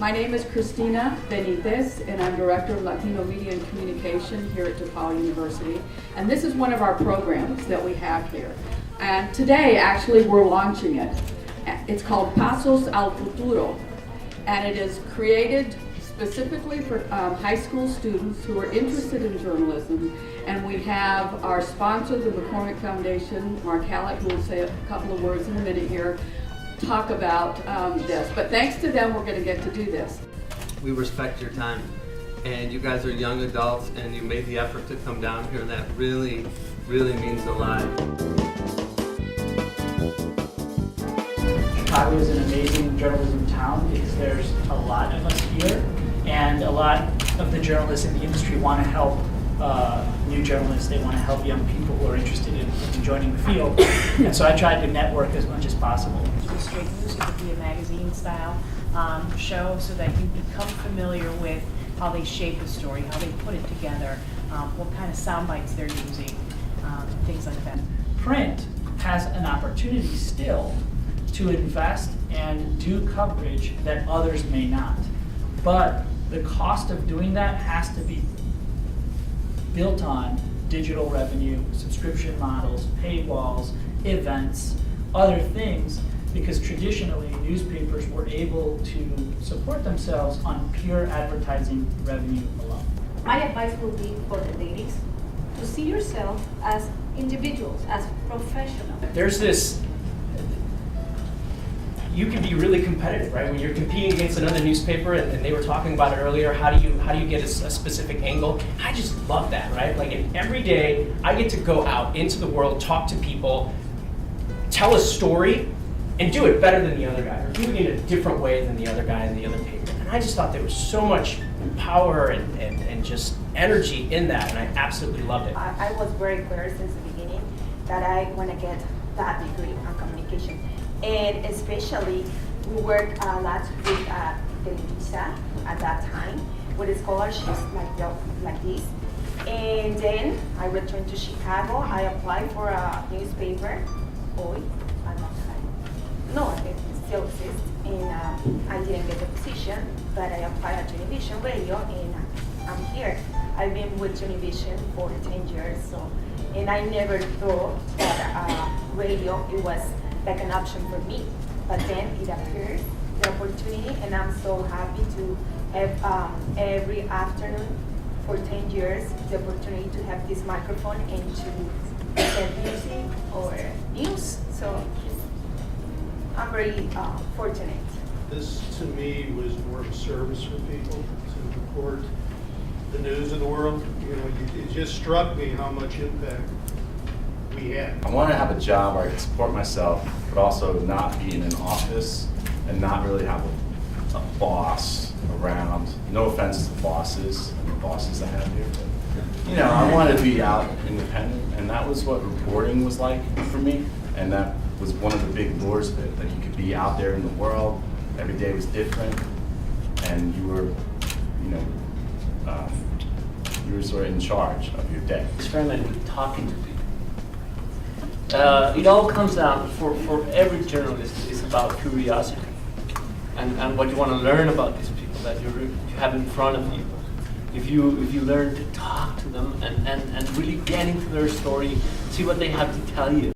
My name is Cristina Benitez, and I'm Director of Latino Media and Communication here at DePaul University. And this is one of our programs that we have here. And today, actually, we're launching it. It's called Pasos al Futuro, and it is created specifically for high school students who are interested in journalism. And we have our sponsor, the McCormick Foundation, Mark Hallett, who will say a couple of words in a minute here, talk about this. But thanks to them, we're going to get to do this. We respect your time, and you guys are young adults, and you made the effort to come down here, and that really, really means a lot. Chicago is an amazing journalism town because there's a lot of us here, and a lot of the journalists in the industry want to help new journalists. They want to help young people who are interested in joining the field. And so I tried to network as much as possible. Straight news, it could be a magazine style show so that you become familiar with how they shape the story, how they put it together, what kind of sound bites they're using, things like that. Print has an opportunity still to invest and do coverage that others may not. But the cost of doing that has to be built on digital revenue, subscription models, paywalls, events, other things, because traditionally newspapers were able to support themselves on pure advertising revenue alone. My advice will be for the ladies to see yourself as individuals, as professionals. There's this, you can be really competitive, right? When you're competing against another newspaper, and they were talking about it earlier, how do you get a specific angle? I just love that, right? Like, and every day I get to go out into the world, talk to people, tell a story, and do it better than the other guy, or do it in a different way than the other guy in the other paper. And I just thought there was so much power and just energy in that, and I absolutely loved it. I was very clear since the beginning that I want to get that degree on communication. And especially, we worked a lot with Televisa at that time, with scholarships like this. And then I returned to Chicago. I applied for a newspaper, Hoy, at that time. No, it still exists. And I didn't get the position, but I applied at Univision Radio, and I'm here. I've been with Univision for 10 years, so, and I never thought that radio, it was like an option for me, but then it appeared, the opportunity, and I'm so happy to have every afternoon for 10 years the opportunity to have this microphone and to present music or news. So I'm very fortunate. This to me was more of a service for people to report the news of the world. You know, it just struck me how much impact we had. I want to have a job where I can support myself, but also not be in an office and not really have a boss around. No offense to bosses and the bosses I have here, but you know, I want to be out independent, and that was what reporting was like for me, and that was one of the big lures of it, that you could be out there in the world. Every day was different, and you were, you know, you were sort of in charge of your day. Experiment with talking to people. It all comes down, for every journalist, it's about curiosity and what you want to learn about these people that you have in front of you. If you learn to talk to them and really get into their story, see what they have to tell you.